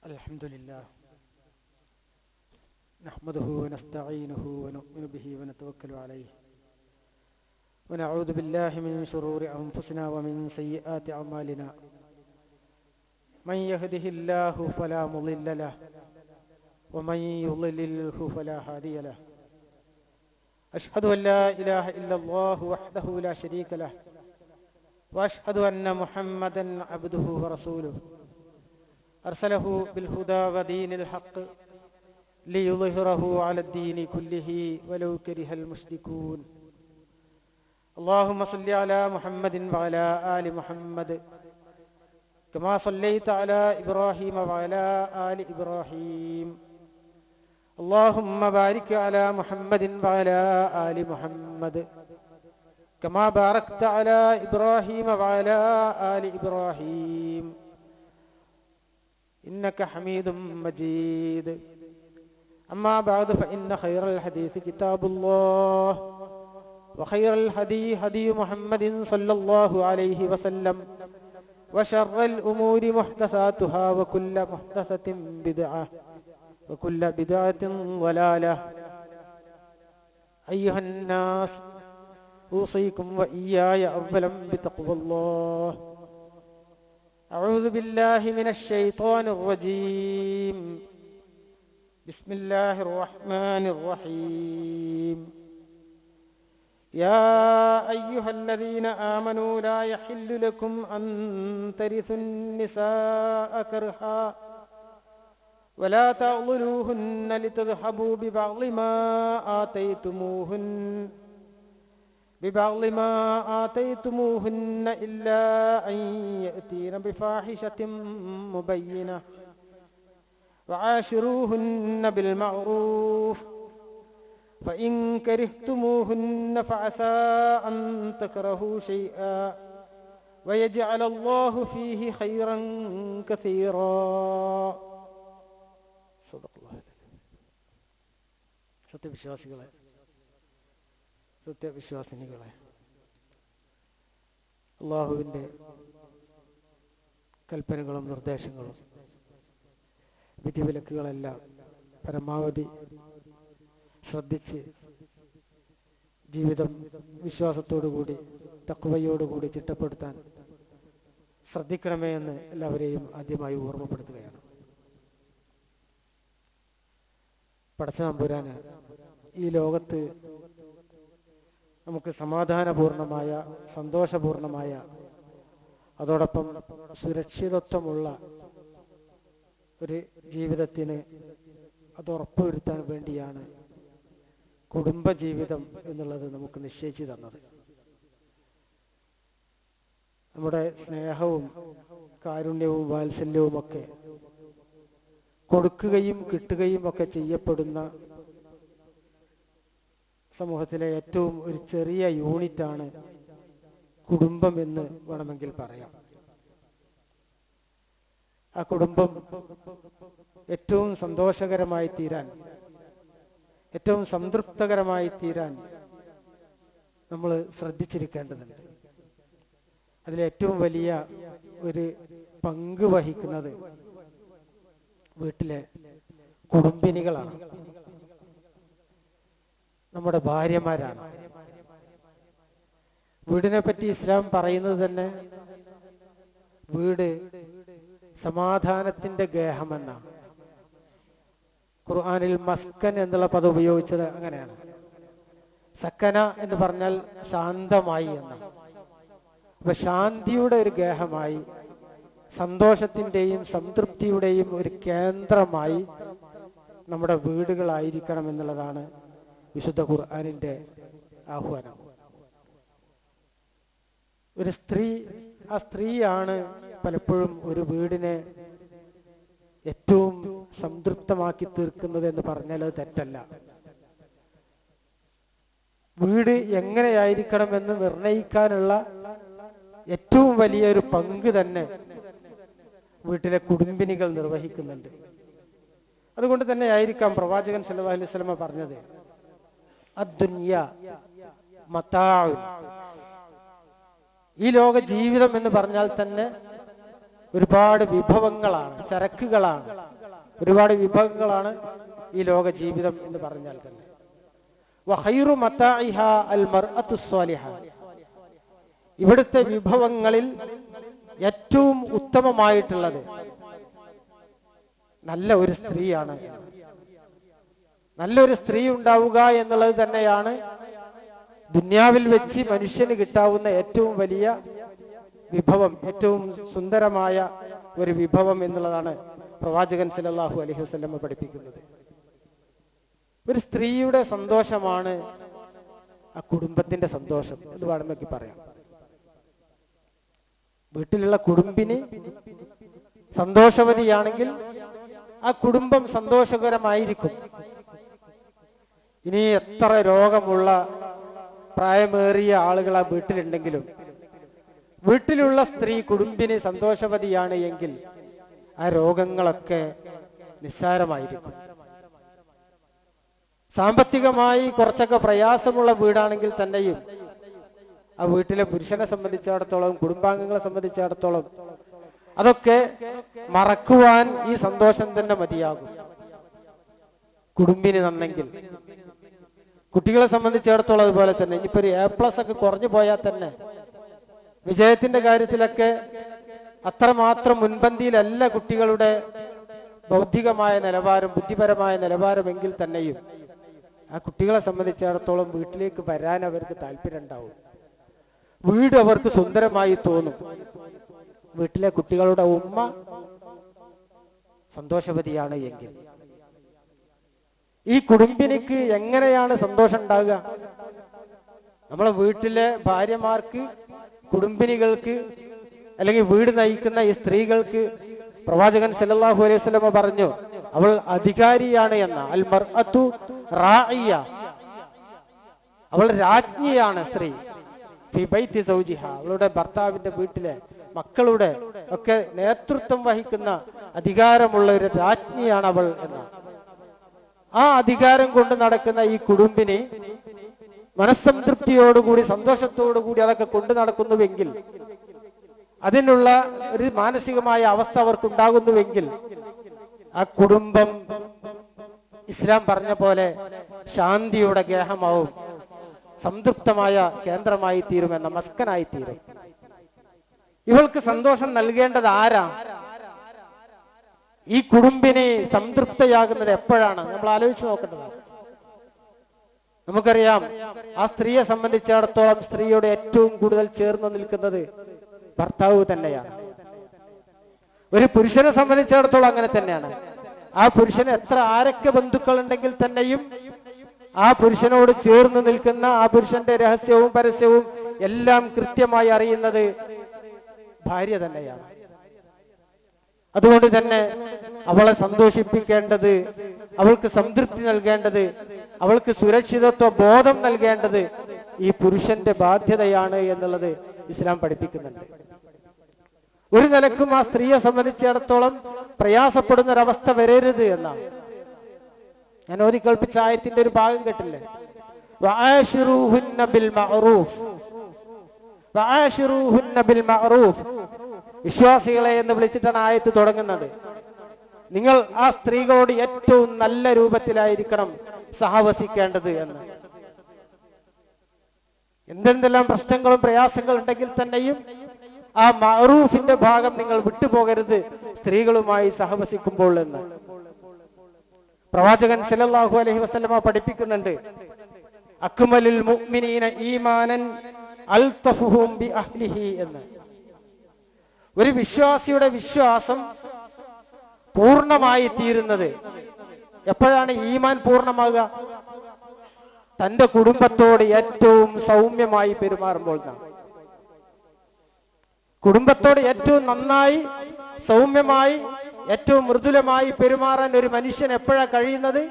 الحمد لله نحمده ونستعينه ونؤمن به ونتوكل عليه ونعوذ بالله من شرور أنفسنا ومن سيئات أعمالنا من يهده الله فلا مضل له ومن يضلله فلا هادي له أشهد أن لا إله إلا الله وحده لا شريك له وأشهد أن محمدا عبده ورسوله أرسله بالهدى ودين الحق ليظهره على الدين كله ولو كره المشركون اللهم صل على محمد وعلى آل محمد كما صليت على إبراهيم وعلى آل إبراهيم اللهم بارك على محمد وعلى آل محمد كما باركت على إبراهيم وعلى آل إبراهيم إنك حميد مجيد أما بعد فإن خير الحديث كتاب الله وخير الهدي هدي محمد صلى الله عليه وسلم وشر الأمور محدثاتها وكل محدثة بدعة وكل بدعة ضلالة أيها الناس أوصيكم وإياي أولا بتقوى الله أعوذ بالله من الشيطان الرجيم بسم الله الرحمن الرحيم يا أيها الذين آمنوا لا يحل لكم أن ترثوا النساء كرها ولا تعضلوهن لتذهبوا ببعض ما آتيتموهن إلا أن يأتين بفاحشة مبينة وعاشروهن بالمعروف فإن كرهتموهن فعسى أن تكرهوا شيئا ويجعل الله فيه خيرا كثيرا صدق الله സത്യവിശ്വാസിനികളെ അള്ളാഹുവിൻ്റെ കൽപ്പനകളും നിർദ്ദേശങ്ങളും വിധിവിലക്കുകളെല്ലാം പരമാവധി ശ്രദ്ധിച്ച് ജീവിതം വിശ്വാസത്തോടുകൂടി തഖ്വയോടുകൂടി ചിട്ടപ്പെടുത്താൻ ശ്രദ്ധിക്കണമേ എന്ന് എല്ലാവരെയും ആദ്യമായി ഓർമ്മപ്പെടുത്തുകയാണ്. പടച്ചതമ്പുരാന് ഈ ലോകത്ത് നമുക്ക് സമാധാനപൂർണമായ സന്തോഷപൂർണമായ അതോടൊപ്പം സുരക്ഷിതത്വമുള്ള ഒരു ജീവിതത്തിന് അത് ഉറപ്പുവരുത്താൻ വേണ്ടിയാണ് കുടുംബജീവിതം എന്നുള്ളത് നമുക്ക് നിശ്ചയിച്ചു തന്നത്. നമ്മുടെ സ്നേഹവും കാരുണ്യവും വാത്സല്യവും ഒക്കെ കൊടുക്കുകയും കിട്ടുകയും ഒക്കെ ചെയ്യപ്പെടുന്ന സമൂഹത്തിലെ ഏറ്റവും ഒരു ചെറിയ യൂണിറ്റാണ് കുടുംബം എന്ന് വേണമെങ്കിൽ പറയാം. ആ കുടുംബം ഏറ്റവും സന്തോഷകരമായി തീരാൻ, ഏറ്റവും സംതൃപ്തകരമായി തീരാൻ നമ്മൾ ശ്രദ്ധിച്ചിരിക്കേണ്ടതുണ്ട്. അതിലേറ്റവും വലിയ ഒരു പങ്ക് വഹിക്കുന്നത് വീട്ടിലെ കുടുംബിനികളാണ്, നമ്മുടെ ഭാര്യമാരാണ്. വീടിനെ പറ്റി ഇസ്ലാം പറയുന്നത് തന്നെ വീട് സമാധാനത്തിന്റെ ഗേഹമെന്നാണ്. ഖുർആനിൽ മസ്കൻ എന്നുള്ള പദം ഉപയോഗിച്ചത് അങ്ങനെയാണ്. സക്കന എന്ന് പറഞ്ഞാൽ ശാന്തമായി എന്നാണ്. അപ്പൊ ശാന്തിയുടെ ഒരു ഗേഹമായി, സന്തോഷത്തിന്റെയും സംതൃപ്തിയുടെയും ഒരു കേന്ദ്രമായി നമ്മുടെ വീടുകളായിരിക്കണം എന്നുള്ളതാണ് വിശുദ്ധ ഖുർആനിന്റെ ആഹ്വാനം. ഒരു സ്ത്രീ, ആ സ്ത്രീയാണ് പലപ്പോഴും ഒരു വീടിനെ ഏറ്റവും സംതൃപ്തമാക്കി തീർക്കുന്നത് എന്ന് പറഞ്ഞാൽ അത് തെറ്റല്ല. വീട് എങ്ങനെയായിരിക്കണമെന്ന് നിർണയിക്കാനുള്ള ഏറ്റവും വലിയൊരു പങ്ക് തന്നെ വീട്ടിലെ കുടുംബിനികൾ നിർവഹിക്കുന്നുണ്ട്. അതുകൊണ്ട് തന്നെ ആയിരിക്കാം പ്രവാചകൻ സല്ലല്ലാഹു അലൈഹി വസല്ലം പറഞ്ഞത്, അദ്ദുനിയ മതാഉ, ഈ ലോക ജീവിതം എന്ന് പറഞ്ഞാൽ തന്നെ ഒരുപാട് വിഭവങ്ങളാണ്, ചരക്കുകളാണ്. ഒരുപാട് വിഭവങ്ങളാണ് ഈ ലോക ജീവിതം എന്ന് പറഞ്ഞാൽ തന്നെ. വഖൈറു മതാഇഹാ അൽ മർഅത്തു സ്വാലിഹ, ഇവിടുത്തെ വിഭവങ്ങളിൽ ഏറ്റവും ഉത്തമമായിട്ടുള്ളത് നല്ല ഒരു സ്ത്രീയാണ്. നല്ലൊരു സ്ത്രീ ഉണ്ടാവുക എന്നുള്ളത് തന്നെയാണ് ദുന്യാവിൽ വെച്ച് മനുഷ്യന് കിട്ടാവുന്ന ഏറ്റവും വലിയ വിഭവം, ഏറ്റവും സുന്ദരമായ ഒരു വിഭവം എന്നുള്ളതാണ് പ്രവാചകൻ സല്ലല്ലാഹു അലൈഹി വസല്ലം പഠിപ്പിക്കുന്നത്. ഒരു സ്ത്രീയുടെ സന്തോഷമാണ് ആ കുടുംബത്തിന്റെ സന്തോഷം എന്ന് വേണമെങ്കിൽ പറയാം. വീട്ടിലുള്ള കുടുംബിന് സന്തോഷവതിയാണെങ്കിൽ ആ കുടുംബം സന്തോഷകരമായിരിക്കും. ഇനി എത്ര രോഗമുള്ള പ്രായമേറിയ ആളുകൾ ആ വീട്ടിലുണ്ടെങ്കിലും വീട്ടിലുള്ള സ്ത്രീ കുടുംബിന് സന്തോഷവതിയാണ് എങ്കിൽ ആ രോഗങ്ങളൊക്കെ നിസ്സാരമായിരിക്കും. സാമ്പത്തികമായി കുറച്ചൊക്കെ പ്രയാസമുള്ള വീടാണെങ്കിൽ തന്നെയും ആ വീട്ടിലെ പുരുഷനെ സംബന്ധിച്ചിടത്തോളം, കുടുംബാംഗങ്ങളെ സംബന്ധിച്ചിടത്തോളം അതൊക്കെ മറക്കുവാൻ ഈ സന്തോഷം തന്നെ മതിയാകും. കുടുംബിന് നന്നെങ്കിൽ കുട്ടികളെ സംബന്ധിച്ചിടത്തോളം അതുപോലെ തന്നെ. ഇനിയിപ്പോ ഒരു A+ ഒക്കെ കുറഞ്ഞു പോയാൽ തന്നെ വിജയത്തിന്റെ കാര്യത്തിലൊക്കെ അത്രമാത്രം മുൻപന്തിയിലല്ല കുട്ടികളുടെ ബൗദ്ധികമായ നിലവാരം, ബുദ്ധിപരമായ നിലവാരമെങ്കിൽ തന്നെയും ആ കുട്ടികളെ സംബന്ധിച്ചിടത്തോളം വീട്ടിലേക്ക് വരാൻ അവർക്ക് താല്പര്യം ഉണ്ടാവും. വീട് അവർക്ക് സുന്ദരമായി തോന്നും. വീട്ടിലെ കുട്ടികളുടെ ഉമ്മ സന്തോഷവതിയാണ് എങ്കിൽ ഈ കുടുംബിനിക്ക് എങ്ങനെയാണ് സന്തോഷം ഉണ്ടാകുക? നമ്മളെ വീട്ടിലെ ഭാര്യമാർക്ക്, കുടുംബിനികൾക്ക്, അല്ലെങ്കിൽ വീട് നയിക്കുന്ന ഈ സ്ത്രീകൾക്ക് പ്രവാചകൻ സല്ലല്ലാഹു അലൈഹി വസല്ലം പറഞ്ഞു, അവൾ അധികാരിയാണ് എന്ന. അൽ മർഅത്തു റാഇയ, അവൾ രാജ്ഞിയാണ് സ്ത്രീ. ഫി ബൈതി സൗജിഹ, അവളുടെ ഭർത്താവിന്റെ വീട്ടിലെ മക്കളുടെ ഒക്കെ നേതൃത്വം വഹിക്കുന്ന അധികാരമുള്ള ഒരു രാജ്ഞിയാണ് അവൾ എന്ന. ആ അധികാരം കൊണ്ട് നടക്കുന്ന ഈ കുടുംബിനെ മനസ്സംതൃപ്തിയോടുകൂടി, സന്തോഷത്തോടുകൂടി അതൊക്കെ കൊണ്ടു നടക്കുന്നുവെങ്കിൽ, അതിനുള്ള ഒരു മാനസികമായ അവസ്ഥ അവർക്കുണ്ടാകുന്നുവെങ്കിൽ ആ കുടുംബം ഇസ്ലാം പറഞ്ഞ പോലെ ശാന്തിയുടെ ഗേഹമാവും, സംതൃപ്തമായ കേന്ദ്രമായി തീരുമെന്ന, മസ്കനായി തീരും. ഇവൾക്ക് സന്തോഷം നൽകേണ്ടത് ആരാ? ഈ കുടുംബിനെ സംതൃപ്തയാകുന്നത് എപ്പോഴാണ്? നമ്മൾ ആലോചിച്ച് നോക്കേണ്ടതാണ്. നമുക്കറിയാം, ആ സ്ത്രീയെ സംബന്ധിച്ചിടത്തോളം സ്ത്രീയോട് ഏറ്റവും കൂടുതൽ ചേർന്ന് നിൽക്കുന്നത് ഭർത്താവ് തന്നെയാണ്. ഒരു പുരുഷനെ സംബന്ധിച്ചിടത്തോളം അങ്ങനെ തന്നെയാണ്. ആ പുരുഷന് എത്ര ആരൊക്കെ ബന്ധുക്കൾ ഉണ്ടെങ്കിൽ തന്നെയും ആ പുരുഷനോട് ചേർന്ന് നിൽക്കുന്ന, ആ പുരുഷന്റെ രഹസ്യവും പരസ്യവും എല്ലാം കൃത്യമായി അറിയുന്നത് ഭാര്യ തന്നെയാണ്. അതുകൊണ്ട് തന്നെ അവളെ സന്തോഷിപ്പിക്കേണ്ടത്, അവൾക്ക് സംതൃപ്തി നൽകേണ്ടത്, അവൾക്ക് സുരക്ഷിതത്വ ബോധം നൽകേണ്ടത് ഈ പുരുഷന്റെ ബാധ്യതയാണ് എന്നുള്ളത് ഇസ്ലാം പഠിപ്പിക്കുന്നുണ്ട്. ഒരു നിലക്കും ആ സ്ത്രീയെ സംബന്ധിച്ചിടത്തോളം പ്രയാസപ്പെടുന്ന ഒരവസ്ഥ വരരുത് എന്നാണ്. ഞാൻ ഓതി കൽപ്പിച്ച ആയത്തിന്റെ ഒരു ഭാഗം കേട്ടില്ലേ? വആശിറൂഹുന്ന ബിൽ മഅറൂഫ്, വആശിറൂഹുന്ന ബിൽ മഅറൂഫ്. വിശ്വാസികളെ എന്ന് വിളിച്ചിട്ടാണ് ആയത്ത് തുടങ്ങുന്നത്. നിങ്ങൾ ആ സ്ത്രീകളോട് ഏറ്റവും നല്ല രൂപത്തിലായിരിക്കണം സഹവസിക്കേണ്ടത് എന്ന്. എന്തെന്തെല്ലാം പ്രശ്നങ്ങളും പ്രയാസങ്ങളും ഉണ്ടെങ്കിൽ തന്നെയും ആ മഅറൂഫിന്റെ ഭാഗം നിങ്ങൾ വിട്ടുപോകരുത് സ്ത്രീകളുമായി സഹവസിക്കുമ്പോൾ എന്ന് പ്രവാചകൻ സല്ലല്ലാഹു അലൈഹി വസല്ലമ പഠിപ്പിക്കുന്നുണ്ട്. അക്മലുൽ മുഅ്മിനീന ഈമാനൻ അൽതഫുഹും ബി അഹ്ലിഹി എന്ന്. ഒരു വിശ്വാസിയുടെ വിശ്വാസം പൂർണ്ണമായി തീരുന്നത് എപ്പോഴാണ്? ഈമാൻ പൂർണ്ണമാകുക തന്റെ കുടുംബത്തോട് ഏറ്റവും സൗമ്യമായി പെരുമാറുമ്പോൾ. കുടുംബത്തോട് ഏറ്റവും നന്നായി, സൗമ്യമായി, ഏറ്റവും മൃദുലമായി പെരുമാറാൻ ഒരു മനുഷ്യൻ എപ്പോഴാ കഴിയുന്നത്?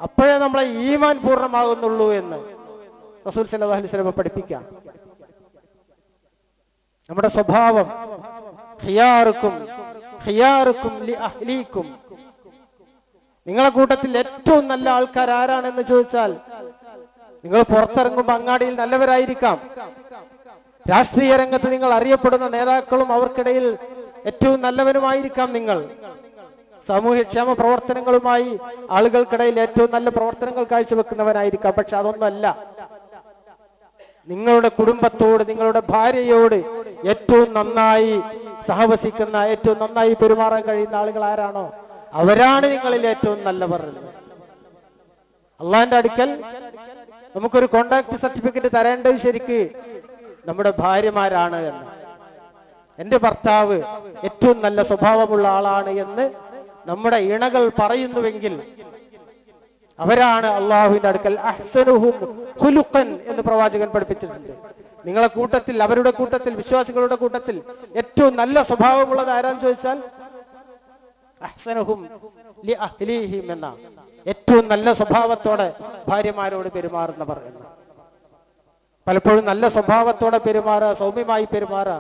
അപ്പോഴേ നമ്മളെ ഈമാൻ പൂർണ്ണമാകുന്നുള്ളൂ എന്ന് റസൂൽ സല്ലല്ലാഹു അലൈഹി വസല്ലം പഠിപ്പിക്കാം. നമ്മുടെ സ്വഭാവം ഖിയാറുക്കും ഖിയാറുക്കും ലി അഹ്ലീക്കും, നിങ്ങളെ കൂട്ടത്തിൽ ഏറ്റവും നല്ല ആൾക്കാർ ആരാണെന്ന് ചോദിച്ചാൽ നിങ്ങൾ പുറത്തിറങ്ങുമ്പോൾ അങ്ങാടിയിൽ നല്ലവരായിരിക്കാം. രാഷ്ട്രീയ രംഗത്ത് നിങ്ങൾ അറിയപ്പെടുന്ന നേതാക്കളും അവർക്കിടയിൽ ഏറ്റവും നല്ലവരുമായിരിക്കാം നിങ്ങൾ. സാമൂഹ്യക്ഷേമ പ്രവർത്തനങ്ങളുമായി ആളുകൾക്കിടയിൽ ഏറ്റവും നല്ല പ്രവർത്തനങ്ങൾ കാഴ്ചവെക്കുന്നവനായിരിക്കാം. പക്ഷെ അതൊന്നുമല്ല. നിങ്ങളുടെ കുടുംബത്തോട്, നിങ്ങളുടെ ഭാര്യയോട് ഏറ്റവും നന്നായി സഹവസിക്കുന്ന, ഏറ്റവും നന്നായി പെരുമാറാൻ കഴിയുന്ന ആളുകൾ ആരാണോ അവരാണ് നിങ്ങളിൽ ഏറ്റവും നല്ലവർ. അള്ളാന്റെ അടുക്കൽ നമുക്കൊരു കോണ്ടാക്ട് സർട്ടിഫിക്കറ്റ് തരേണ്ടത് ശരിക്ക് നമ്മുടെ ഭാര്യമാരാണ് എന്ന്. എന്റെ ഭർത്താവ് ഏറ്റവും നല്ല സ്വഭാവമുള്ള ആളാണ് എന്ന് നമ്മുടെ ഇണകൾ പറയുന്നുവെങ്കിൽ അവരാണ് അള്ളാഹുവിന്റെ അടുക്കൽ അഹ്സനുഹും ഖുലുഖൻ എന്ന് പ്രവാചകൻ പഠിപ്പിച്ചിട്ടുണ്ട്. നിങ്ങളെ കൂട്ടത്തിൽ, അവരുടെ കൂട്ടത്തിൽ, വിശ്വാസികളുടെ കൂട്ടത്തിൽ ഏറ്റവും നല്ല സ്വഭാവമുള്ളത് ആരാന്ന് ചോദിച്ചാൽ അഹ്സനുഹും ലി അഹ്ലിഹിം എന്ന, ഏറ്റവും നല്ല സ്വഭാവത്തോടെ ഭാര്യമാരോട് പെരുമാറുന്നവർ എന്ന്. പലപ്പോഴും നല്ല സ്വഭാവത്തോടെ പെരുമാറുക, സൗമ്യമായി പെരുമാറുക,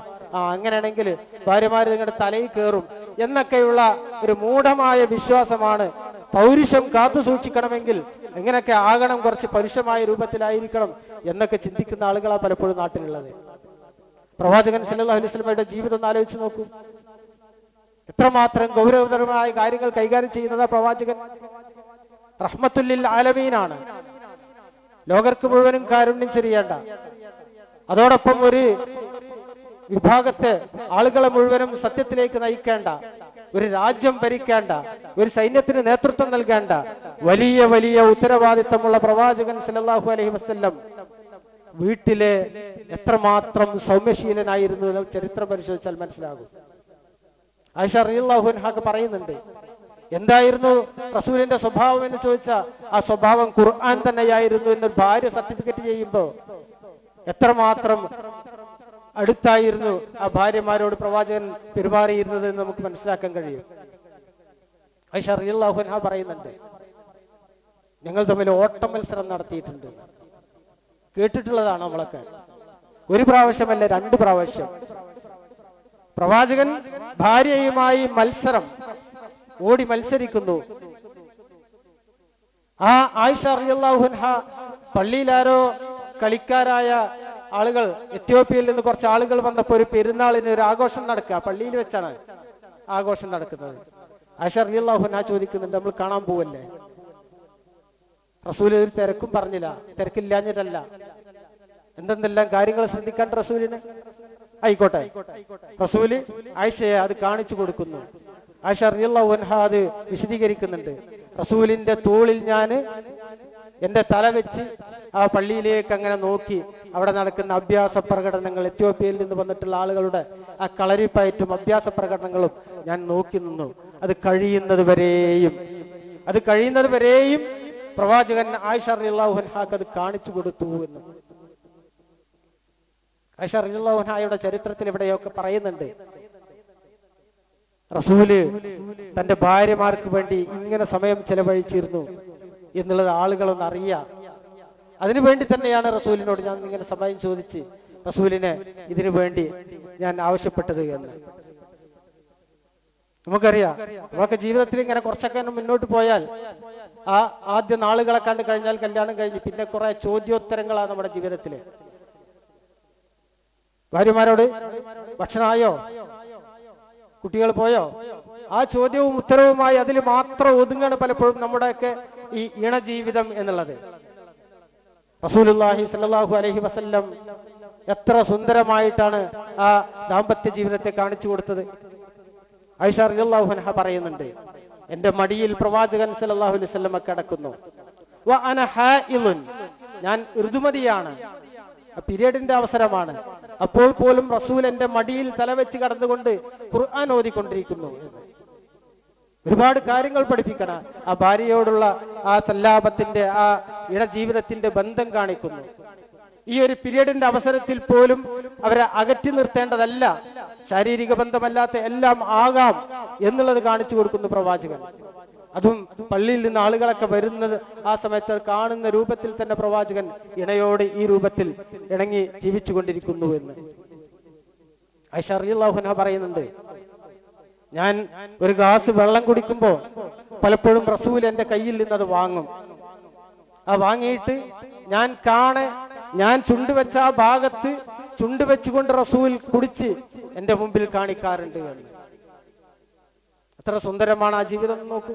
അങ്ങനെയാണെങ്കിൽ ഭാര്യമാർ നിങ്ങളുടെ തലയിൽ കയറും എന്നൊക്കെയുള്ള ഒരു മൂഢമായ വിശ്വാസമാണ്. പൗരുഷം കാത്തു സൂക്ഷിക്കണമെങ്കിൽ എങ്ങനെയൊക്കെ ആകണം, കുറച്ച് പരുഷമായ രൂപത്തിലായിരിക്കണം എന്നൊക്കെ ചിന്തിക്കുന്ന ആളുകളാണ് പലപ്പോഴും നാട്ടിലുള്ളത്. പ്രവാചകൻ സല്ലല്ലാഹു അലൈഹി വസല്ലമയുടെ ജീവിതം ഒന്ന് ആലോചിച്ച് നോക്കൂ. എത്രമാത്രം ഗൗരവതരമായ കാര്യങ്ങൾ കൈകാര്യം ചെയ്യുന്നത് പ്രവാചകൻ. റഹ്മത്തുല്ലിൽ ആലമീനാണ്, ലോകർക്ക് മുഴുവനും കാരുണ്യം ചൊരിയേണ്ട, അതോടൊപ്പം ഒരു വിഭാഗത്തെ, ആളുകളെ മുഴുവനും സത്യത്തിലേക്ക് നയിക്കേണ്ട, ഒരു രാജ്യം ഭരിക്കേണ്ട, ഒരു സൈന്യത്തിന് നേതൃത്വം നൽകേണ്ട വലിയ വലിയ ഉത്തരവാദിത്തമുള്ള പ്രവാചകൻ സല്ലല്ലാഹു അലൈഹി വസല്ലം വീട്ടിലെ എത്രമാത്രം സൗമ്യശീലനായിരുന്നു എന്ന് ചരിത്രം പരിശോധിച്ചാൽ മനസ്സിലാകും. ആയിഷ റളിയല്ലാഹു അൻഹ പറയുന്നുണ്ട്, എന്തായിരുന്നു റസൂലിന്റെ സ്വഭാവം എന്ന് ചോദിച്ചാൽ ആ സ്വഭാവം ഖുർആൻ തന്നെയായിരുന്നു എന്ന് ഭാര്യ സർട്ടിഫിക്കറ്റ് ചെയ്യുമ്പോൾ എത്രമാത്രം അടുത്തായിരുന്നു ആ ഭാര്യമാരോട് പ്രവാചകൻ പെരുമാറിയിരുന്നത് എന്ന് നമുക്ക് മനസ്സിലാക്കാൻ കഴിയും. ആയിഷ റളിയല്ലാഹു അൻഹ പറയുന്നുണ്ട്, ഞങ്ങൾ തമ്മിൽ ഓട്ട മത്സരം നടത്തിയിട്ടുണ്ട്. കേട്ടിട്ടുള്ളതാണ് നമ്മളൊക്കെ. ഒരു പ്രാവശ്യമല്ല, 2 പ്രാവശ്യം പ്രവാചകൻ ഭാര്യയുമായി മത്സരം, ഓടി മത്സരിക്കുന്നു. ആ ആയിഷ റളിയല്ലാഹു അൻഹ പള്ളിയിലാരോ കളിക്കാരായ ആളുകൾ, എത്യോപ്യയിൽ നിന്ന് കുറച്ച് ആളുകൾ വന്നപ്പോൾ ഒരു പെരുന്നാളിന് ഒരു ആഘോഷം നടക്കുക, പള്ളിയിൽ വെച്ചാണ് ആഘോഷം നടക്കുന്നത്. ആയിഷ റളിയല്ലാഹു അൻഹ ചോദിക്കുന്നുണ്ട്, നമ്മൾ കാണാൻ പോവല്ലേ? റസൂൽ ഒരു തിരക്കും പറഞ്ഞില്ല, തിരക്കില്ലാഞ്ഞിട്ടല്ല, എന്തെന്നെല്ലാം കാര്യങ്ങൾ ശ്രദ്ധിക്കാൻ റസൂലിന്. ആയിക്കോട്ടെ, റസൂല് ആയിഷയെ അത് കാണിച്ചു കൊടുക്കുന്നു. ആയിഷ റളിയല്ലാഹു അൻഹ അത് വിശദീകരിക്കുന്നുണ്ട്. റസൂലിന്റെ തോളിൽ ഞാൻ എന്റെ തല വെച്ച് ആ പള്ളിയിലേക്ക് അങ്ങനെ നോക്കി അവിടെ നടക്കുന്ന അഭ്യാസ പ്രകടനങ്ങൾ, എത്യോപ്യയിൽ നിന്ന് വന്നിട്ടുള്ള ആളുകളുടെ ആ കളരിപ്പയറ്റും അഭ്യാസ പ്രകടനങ്ങളും ഞാൻ നോക്കി നിന്നു. അത് കഴിയുന്നത് വരെയും പ്രവാചകൻ ആയിഷ റളിയല്ലാഹു അൻഹക്ക് അത് കാണിച്ചു കൊടുത്തു എന്ന്. ആയിഷ റളിയല്ലാഹു അൻഹയുടെ ചരിത്രത്തിൽ ഇവിടെയൊക്കെ പറയുന്നുണ്ട്, റസൂല് തന്റെ ഭാര്യമാർക്ക് വേണ്ടി ഇങ്ങനെ സമയം ചെലവഴിച്ചിരുന്നു എന്നുള്ളത് ആളുകളൊന്ന് അറിയാം. അതിനുവേണ്ടി തന്നെയാണ് റസൂലിനോട് ഞാൻ ഇങ്ങനെ സമയം ചോദിച്ച് റസൂലിനെ ഇതിനു വേണ്ടി ഞാൻ ആവശ്യപ്പെട്ടത് എന്ന്. നമുക്കറിയാം, നമുക്ക് ജീവിതത്തിൽ ഇങ്ങനെ കുറച്ചൊക്കെ മുന്നോട്ട് പോയാൽ ആ ആദ്യ നാളുകളെ കണ്ടു കഴിഞ്ഞാൽ കല്യാണം കഴിഞ്ഞ് പിന്നെ കുറെ ചോദ്യോത്തരങ്ങളാണ് നമ്മുടെ ജീവിതത്തിൽ. ഭാര്യമാരോട് ഭക്ഷണമായോ, കുട്ടികൾ പോയോ, ആ ചോദ്യവും ഉത്തരവുമായി അതിൽ മാത്രം ഒതുങ്ങാണ് പലപ്പോഴും നമ്മുടെയൊക്കെ ഈ ഇണജീവിതം എന്നുള്ളത്. റസൂലുള്ളാഹി സ്വല്ലല്ലാഹു അലൈഹി വസല്ലം എത്ര സുന്ദരമായിട്ടാണ് ആ ദാമ്പത്യ ജീവിതത്തെ കാണിച്ചു കൊടുത്തത്. ആയിഷ റളിയല്ലാഹു അൻഹ പറയുന്നുണ്ട്, എന്റെ മടിയിൽ പ്രവാചകൻ സല്ലല്ലാഹു അലൈഹി വസല്ലം കിടക്കുന്നു. വ അന ഹായിലുൻ, ഞാൻ ഋതുമതിയാണ്, പീരിയഡിന്റെ അവസരമാണ്. അപ്പോൾ പോലും റസൂൽ എന്റെ മടിയിൽ തലവെച്ച് കടന്നുകൊണ്ട് ഖുർആൻ ഓതിക്കൊണ്ടിരിക്കുന്നു. ഒരുപാട് കാര്യങ്ങൾ പഠിപ്പിക്കണം. ആ ഭാര്യയോടുള്ള ആ സല്ലാപത്തിന്റെ, ആ ഇടജീവിതത്തിന്റെ ബന്ധം കാണിക്കുന്നു. ഈ ഒരു പീരിയഡിന്റെ അവസരത്തിൽ പോലും അവരെ അകറ്റി നിർത്തേണ്ടതല്ല, ശാരീരിക ബന്ധമല്ലാത്ത എല്ലാം ആകാം എന്നുള്ളത് കാണിച്ചു കൊടുക്കുന്നു പ്രവാചകൻ. അതും പള്ളിയിൽ നിന്ന് ആളുകളൊക്കെ വരുന്നത് ആ സമയത്ത് കാണുന്ന രൂപത്തിൽ തന്നെ പ്രവാചകൻ ഇണയോട് ഈ രൂപത്തിൽ ഇണങ്ങി ജീവിച്ചുകൊണ്ടിരിക്കുന്നു എന്ന്. ആയിഷ റളിയല്ലാഹു അൻഹ പറയുന്നുണ്ട്, ഞാൻ ഒരു ഗ്ലാസ് വെള്ളം കുടിക്കുമ്പോ പലപ്പോഴും റസൂൽ എന്റെ കയ്യിൽ നിന്ന് അത് വാങ്ങും. ആ വാങ്ങിയിട്ട് ഞാൻ ചുണ്ടുവെച്ച ആ ഭാഗത്ത് ചുണ്ടുവെച്ചുകൊണ്ട് റസൂൽ കുടിച്ച് എന്റെ മുമ്പിൽ കാണിക്കാറുണ്ട് എന്ന്. എത്ര സുന്ദരമാണ് ആ ജീവിതം നോക്കൂ.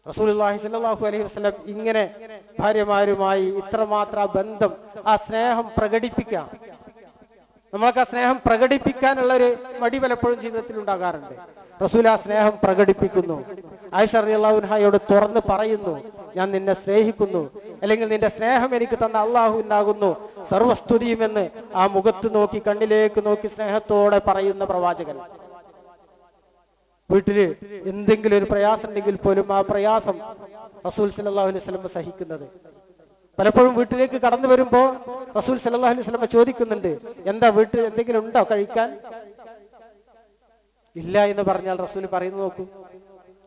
റസൂലുള്ളാഹി സ്വല്ലല്ലാഹു അലൈഹി വസല്ലം ഇങ്ങനെ ഭാര്യമാരുമായി ഇത്രമാത്രം ബന്ധം, ആ സ്നേഹം പ്രകടിപ്പിക്കാം. നമ്മൾക്ക് ആ സ്നേഹം പ്രകടിപ്പിക്കാനുള്ള ഒരു മടി പലപ്പോഴും ജീവിതത്തിൽ ഉണ്ടാകാറുണ്ട്. റസൂൽ ആ സ്നേഹം പ്രകടിപ്പിക്കുന്നു. ആയിഷ റളിയല്ലാഹു അൻഹയോട് തുറന്ന് പറയുന്നു, ഞാൻ നിന്നെ സ്നേഹിക്കുന്നു, അല്ലെങ്കിൽ നിന്റെ സ്നേഹം എനിക്ക് തന്ന അള്ളാഹുവിനാകുന്നു സർവസ്തുതിയുമെന്ന് ആ മുഖത്ത് നോക്കി, കണ്ണിലേക്ക് നോക്കി സ്നേഹത്തോടെ പറയുന്ന പ്രവാചകൻ. വീട്ടില് എന്തെങ്കിലും ഒരു പ്രയാസം ഉണ്ടെങ്കിൽ പോലും ആ പ്രയാസം റസൂൽ സല്ലല്ലാഹു അലൈഹി വസല്ലം സഹിക്കുന്നത്. പലപ്പോഴും വീട്ടിലേക്ക് കടന്നു വരുമ്പോ റസൂൽ സല്ലല്ലാഹു അലൈഹി വസല്ലം ചോദിക്കുന്നുണ്ട്, എന്താ വീട്ടിൽ എന്തെങ്കിലും ഉണ്ടോ കഴിക്കാൻ? ഇല്ല എന്ന് പറഞ്ഞാൽ റസൂൽ പറയുന്നു, നോക്കൂ,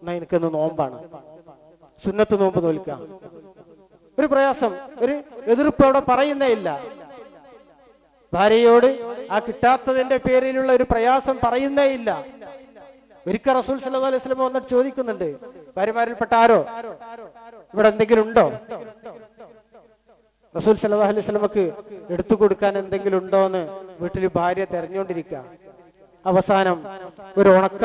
എന്നാ എനിക്കൊന്ന് നോമ്പാണ്, സുന്നത്ത് നോമ്പ് നോൽക്കാം. ഒരു പ്രയാസം, ഒരു എതിർപ്പ് അവിടെ പറയുന്നേ ഇല്ല. ഭാര്യയോട് ആ കിട്ടാത്തതിന്റെ പേരിലുള്ള ഒരു പ്രയാസം പറയുന്നേ ഇല്ല. ഒരിക്കൽ റസൂൽ സല്ലല്ലാഹു അലൈഹി വസല്ലം വന്നിട്ട് ചോദിക്കുന്നുണ്ട്, ഭാര്യമാരിൽപ്പെട്ട ആരോ ഇവിടെ എന്തെങ്കിലും ഉണ്ടോ? റസൂൽ സല്ലല്ലാഹു അലൈഹി വസല്ലമക്ക് എടുത്തു കൊടുക്കാൻ എന്തെങ്കിലും ഉണ്ടോ എന്ന് വീട്ടിൽ ഭാര്യ തെരഞ്ഞുകൊണ്ടിരിക്കുക. അവസാനം ഒരു ഉണക്ക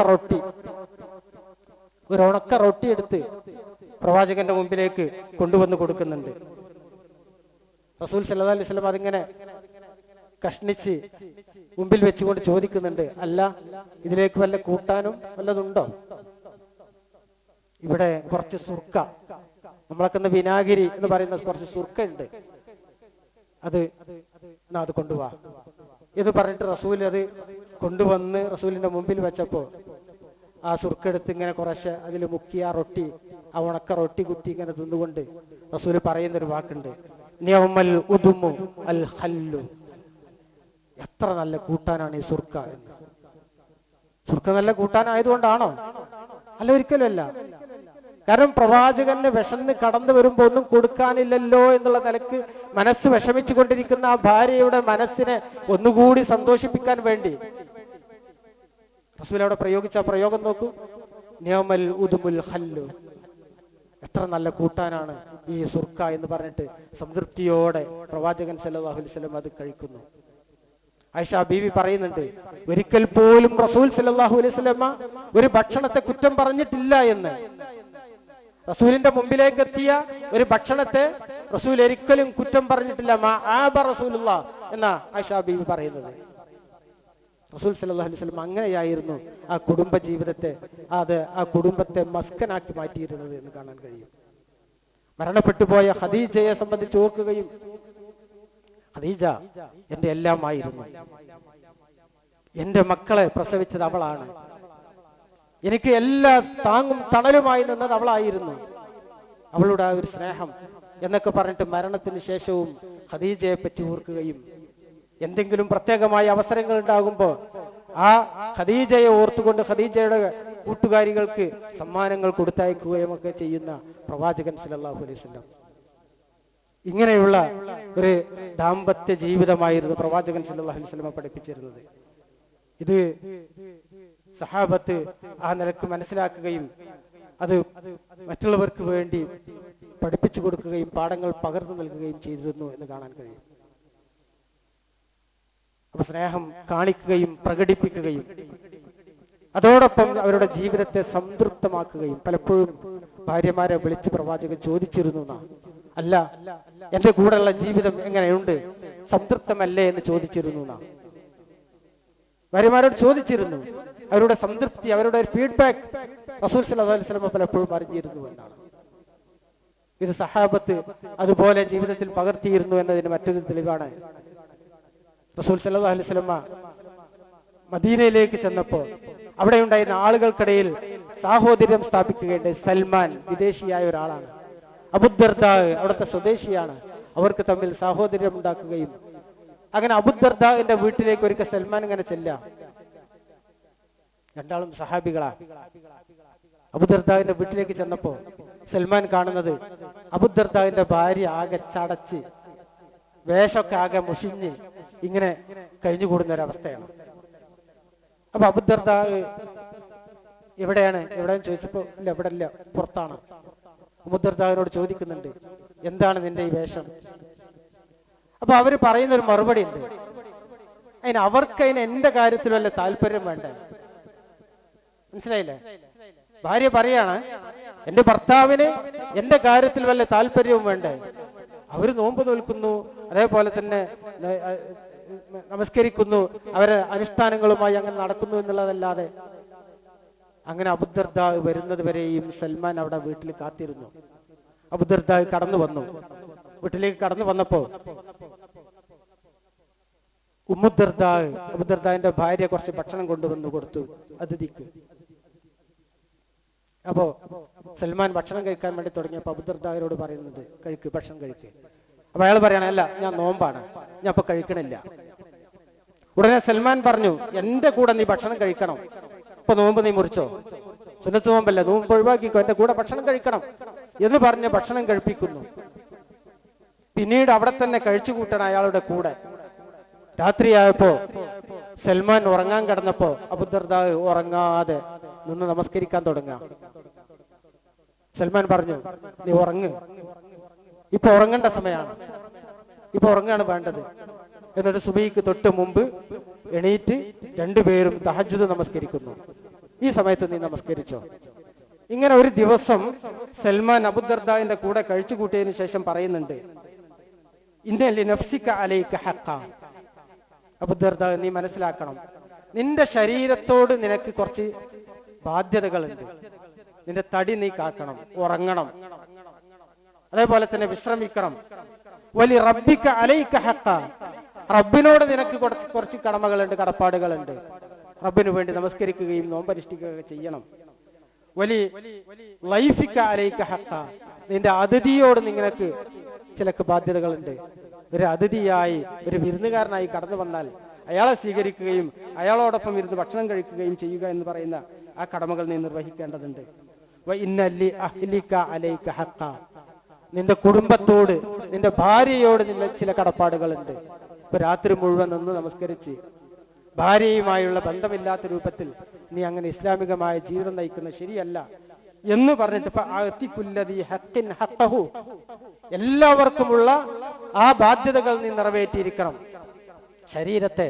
റൊട്ടി എടുത്ത് പ്രവാചകന്റെ മുമ്പിലേക്ക് കൊണ്ടുവന്ന് കൊടുക്കുന്നുണ്ട്. റസൂൽ സല്ലല്ലാഹു അലൈഹി വസല്ലം അതിങ്ങനെ കഷ്ണിച്ച് മുമ്പിൽ വെച്ചുകൊണ്ട് ചോദിക്കുന്നുണ്ട്, അല്ല, ഇതിലേക്ക് വല്ല കൂട്ടാനും വല്ലതുണ്ടോ? ഇവിടെ കുറച്ച് സുർക്ക, നമ്മളൊക്കെ വിനാഗിരി എന്ന് പറയുന്ന കുറച്ച് സുർക്ക ഉണ്ട്, അത് കൊണ്ടുപോവാ എന്ന് പറഞ്ഞിട്ട് റസൂൽ അത് കൊണ്ടുവന്ന് റസൂലിന്റെ മുമ്പിൽ വെച്ചപ്പോ ആ സുർക്ക എടുത്ത് ഇങ്ങനെ കുറച്ച് അതിൽ മുക്കി ആ റൊട്ടി, ആ ഉണക്ക റൊട്ടി കുത്തി ഇങ്ങനെ തിന്നുകൊണ്ട് റസൂൽ പറയുന്നൊരു വാക്കുണ്ട്, നിഅമൽ ഉദുമു അൽ ഹല്ലു. എത്ര നല്ല കൂട്ടാനാണ് ഈ സുർക്ക എന്ന്. സുർക്ക നല്ല കൂട്ടാനായതുകൊണ്ടാണോ? അല്ല, ഒരിക്കലും അല്ല. കാരണം പ്രവാചകന് വിശന്ന് കടന്നു വരുമ്പോ ഒന്നും കൊടുക്കാനില്ലല്ലോ എന്നുള്ള നിലക്ക് മനസ്സ് വിഷമിച്ചു കൊണ്ടിരിക്കുന്ന ആ ഭാര്യയുടെ മനസ്സിനെ ഒന്നുകൂടി സന്തോഷിപ്പിക്കാൻ വേണ്ടി റസൂൽ അവിടെ പ്രയോഗിച്ച പ്രയോഗം നോക്കൂ, നിഅമൽ ഉദുമുൽ ഹല്ലു. എത്ര നല്ല കൂട്ടാനാണ് ഈ സുർക്ക എന്ന് പറഞ്ഞിട്ട് സംതൃപ്തിയോടെ പ്രവാചകൻ സല്ലല്ലാഹു അലൈഹി വസല്ലം അത് കഴിക്കുന്നു. ആയിഷ ബീവി പറയുന്നുണ്ട്, ഒരിക്കൽ പോലും റസൂൽ സല്ലല്ലാഹു അലൈഹി വസല്ലം ഒരു ഭക്ഷണത്തെ കുറ്റം പറഞ്ഞിട്ടില്ല എന്ന്. റസൂലിന്റെ മുമ്പിലേക്ക് എത്തിയ ഒരു ഭക്ഷണത്തെ റസൂൽ ഒരിക്കലും കുറ്റം പറഞ്ഞിട്ടില്ല. മആബ റസൂലുള്ളാഹ് എന്ന ആയിഷ ബീവി പറയുന്നത്. റസൂൽ സല്ലല്ലാഹു അലൈഹി വസല്ലം അങ്ങനെയായിരുന്നു ആ കുടുംബ ജീവിതത്തെ, ആ കുടുംബത്തെ മസ്കനാക്കി മാറ്റിയിരുന്നത് എന്ന് കാണാൻ കഴിയും. മരണപ്പെട്ടു പോയ ഖദീജയെ സംബന്ധിച്ച് ഓർക്കുകയും, ഖദീജ എന്റെ എല്ലാമായിരുന്നു, എന്റെ മക്കളെ പ്രസവിച്ചത് അവളാണ്, എനിക്ക് എല്ലാ താങ്ങും തണലുമായി നിന്നത് അവളായിരുന്നു, അവളുടെ ആ ഒരു സ്നേഹം എന്നൊക്കെ പറഞ്ഞിട്ട് മരണത്തിന് ശേഷവും ഖദീജയെ പറ്റി ഓർക്കുകയും, എന്തെങ്കിലും പ്രത്യേകമായ അവസരങ്ങൾ ഉണ്ടാകുമ്പോൾ ആ ഖദീജയെ ഓർത്തുകൊണ്ട് ഖദീജയുടെ കൂട്ടുകാരികൾക്ക് സമ്മാനങ്ങൾ കൊടുത്തയക്കുകയും ഒക്കെ ചെയ്യുന്ന പ്രവാചകൻ സല്ലല്ലാഹു അലൈഹി വസല്ലം. ഇങ്ങനെയുള്ള ഒരു ദാമ്പത്യ ജീവിതമായിരുന്നു പ്രവാചകൻ സല്ലല്ലാഹു അലൈഹി വസല്ലം പഠിപ്പിച്ചിരുന്നത്. ഇത് സഹാബത്ത് ആ നിലക്ക് മനസ്സിലാക്കുകയും അത് മറ്റുള്ളവർക്ക് വേണ്ടി പഠിപ്പിച്ചു കൊടുക്കുകയും പാഠങ്ങൾ പകർന്നു നൽകുകയും ചെയ്തിരുന്നു എന്ന് കാണാൻ കഴിയും. അപ്പൊ സ്നേഹം കാണിക്കുകയും പ്രകടിപ്പിക്കുകയും അതോടൊപ്പം അവരുടെ ജീവിതത്തെ സംതൃപ്തമാക്കുകയും. പലപ്പോഴും ഭാര്യമാരെ വിളിച്ച് പ്രവാചകൻ ചോദിച്ചിരുന്നു, അല്ല, എന്റെ കൂടെയുള്ള ജീവിതം എങ്ങനെയുണ്ട്, സംതൃപ്തമല്ലേ എന്ന് ചോദിച്ചിരുന്നു. ഭാര്യമാരോട് ചോദിച്ചിരുന്നു, അവരുടെ സംതൃപ്തി, അവരുടെ ഫീഡ്ബാക്ക് റസൂൽ സല്ലല്ലാഹു അലൈഹി വസല്ലം പലപ്പോഴും അറിഞ്ഞിരുന്നു എന്നാണ്. ഇത് സഹാബത്ത് അതുപോലെ ജീവിതത്തിൽ പകർത്തിയിരുന്നു എന്നതിന് മറ്റൊരു തെളിവാണ്. റസൂൽ സല്ലല്ലാഹു അലൈഹി വസല്ലം മദീനയിലേക്ക് ചെന്നപ്പോൾ അവിടെ ഉണ്ടായിരുന്ന ആളുകൾക്കിടയിൽ സാഹോദര്യം സ്ഥാപിക്കുകയുണ്ടായി. സൽമാൻ വിദേശിയായ ഒരാളാണ്, അബൂദർദാ അവിടുത്തെ സ്വദേശിയാണ്. അവർക്ക് തമ്മിൽ സാഹോദര്യം ഉണ്ടാക്കുകയും അങ്ങനെ അബൂദർദാന്റെ വീട്ടിലേക്ക് ഒരിക്കൽ സൽമാൻ ഇങ്ങനെ ചെല്ലാം. രണ്ടാളും സഹാബികളാ. അബൂദർദാന്റെ വീട്ടിലേക്ക് ചെന്നപ്പോ സൽമാൻ കാണുന്നത് അബൂദർദാന്റെ ഭാര്യ ആകെ ചടച്ച്, വേഷമൊക്കെ ആകെ മുഷിഞ്ഞ് ഇങ്ങനെ കഴിഞ്ഞുകൂടുന്ന ഒരവസ്ഥയാണ്. അപ്പൊ അബൂദർദാ എവിടെയാണ് ചോദിച്ചപ്പോ, ഇല്ല ഇവിടെ ഇല്ല, പുറത്താണ്. അബൂദർദാവിനോട് ചോദിക്കുന്നുണ്ട്, എന്താണ് നിന്റെ ഈ വേഷം? അപ്പൊ അവര് പറയുന്നൊരു മറുപടി ഉണ്ട്, അവർക്ക് എന്റെ കാര്യത്തിൽ വല്ല താല്പര്യം വേണ്ട, മനസ്സിലായില്ലേ? ഭാര്യ പറയാണ്, എന്റെ ഭർത്താവിന് എന്റെ കാര്യത്തിൽ വല്ല താല്പര്യവും വേണ്ടേ? അവര് നോമ്പ് നോൽക്കുന്നു, അതേപോലെ തന്നെ നമസ്കരിക്കുന്നു, അവരെ അനുഷ്ഠാനങ്ങളുമായി അങ്ങനെ നടക്കുന്നു എന്നുള്ളതല്ലാതെ. അങ്ങനെ അബൂദർദാ വരുന്നത് വരെയും സൽമാൻ അവിടെ വീട്ടിൽ കാത്തിരുന്നു. അബൂദർദാ കടന്നു വന്നു. വീട്ടിലേക്ക് കടന്നു വന്നപ്പോ അബൂദർദാന്റെ ഭാര്യ കുറച്ച് ഭക്ഷണം കൊണ്ടുവന്നു കൊടുത്തു അതിഥിക്ക്. അപ്പോ സൽമാൻ ഭക്ഷണം കഴിക്കാൻ വേണ്ടി തുടങ്ങിയപ്പോ അബൂദർദായോട് പറയുന്നത്, കഴിക്ക്, ഭക്ഷണം കഴിക്ക്. അപ്പൊ അയാൾ പറയണ, അല്ല, ഞാൻ നോമ്പാണ്, ഞാൻ ഇപ്പൊ കഴിക്കണില്ല. ഉടനെ സൽമാൻ പറഞ്ഞു, എന്റെ കൂടെ നീ ഭക്ഷണം കഴിക്കണം. ഇപ്പൊ നോമ്പ് നീ മുറിച്ചോ? സുന്നത്ത് നോമ്പല്ല, നോമ്പ് ഒഴിവാക്കിക്കോ, എന്റെ കൂടെ ഭക്ഷണം കഴിക്കണം എന്ന് പറഞ്ഞ് ഭക്ഷണം കഴിപ്പിക്കുന്നു. പിന്നീട് അവിടെ തന്നെ കഴിച്ചു കൂട്ടണം അയാളുടെ കൂടെ. രാത്രിയായപ്പോ സൽമാൻ ഉറങ്ങാൻ കിടന്നപ്പോ അബൂദർദാ ഉറങ്ങാതെ നിന്ന് നമസ്കരിക്കാൻ തുടങ്ങുക. സൽമാൻ പറഞ്ഞു, നീ ഉറങ്ങ്, ഇപ്പൊ ഉറങ്ങേണ്ട സമയമാണ്, ഇപ്പൊ ഉറങ്ങാണ് വേണ്ടത്. എന്നിട്ട് സുബഹിക്ക് തൊട്ട് മുമ്പ് എണീറ്റ് രണ്ടുപേരും തഹജ്ജുദ് നമസ്കരിക്കുന്നു. ഈ സമയത്ത് നീ നമസ്കരിച്ചോ? ഇങ്ങനെ ഒരു ദിവസം സൽമാൻ അബൂദർദാന്റെ കൂടെ കഴിച്ചു കൂട്ടിയതിനു ശേഷം പറയുന്നുണ്ട്, ഇന്ന ലിനഫ്സിക അലൈക ഹഖ്ഖ. അബൂദർദാ, നീ മനസ്സിലാക്കണം, നിന്റെ ശരീരത്തോട് നിനക്ക് കുറച്ച് ബാധ്യതകളുണ്ട്. നിന്റെ തടി നീ കാക്കണം, ഉറങ്ങണം, അതേപോലെ തന്നെ വിശ്രമിക്കണം. വലി റബ്ബിക അലൈക ഹഖ്ഖ. റബ്ബിനോട് നിനക്ക് കുറച്ച് കടമകളുണ്ട്, കടപ്പാടുകളുണ്ട്. റബ്ബിന് വേണ്ടി നമസ്കരിക്കുകയും നോമ്പനുഷ്ഠിക്കുകയും ചെയ്യണം. വലി ലൈഫിക അലൈക ഹഖ്ഖ. നിന്റെ അതിഥിയോട് നിനക്ക് ചില ബാധ്യതകളുണ്ട്. ഒരു അതിഥിയായി, ഒരു വിരുന്നുകാരനായി കടന്നു വന്നാൽ അയാളെ സ്വീകരിക്കുകയും അയാളോടൊപ്പം ഇരുന്ന് ഭക്ഷണം കഴിക്കുകയും ചെയ്യുക എന്ന് പറയുന്ന ആ കടമകൾ നീ നിർവഹിക്കേണ്ടതുണ്ട്. വഇന്ന ലി അഹ്ലിക അലൈക ഹഖ്ഖ. നിന്റെ കുടുംബത്തോട്, നിന്റെ ഭാര്യയോട് നിന്റെ ചില കടപ്പാടുകളുണ്ട്. ഇപ്പൊ രാത്രി മുഴുവൻ നിന്ന് നമസ്കരിച്ച് ഭാര്യയുമായുള്ള ബന്ധമില്ലാത്ത രൂപത്തിൽ നീ അങ്ങനെ ഇസ്ലാമികമായ ജീവിതം നയിക്കുന്നത് ശരിയല്ല എന്ന് പറഞ്ഞിട്ട് എല്ലാവർക്കുമുള്ള ആ ബാധ്യതകൾ നീ നിറവേറ്റിയിരിക്കണം. ശരീരത്തെ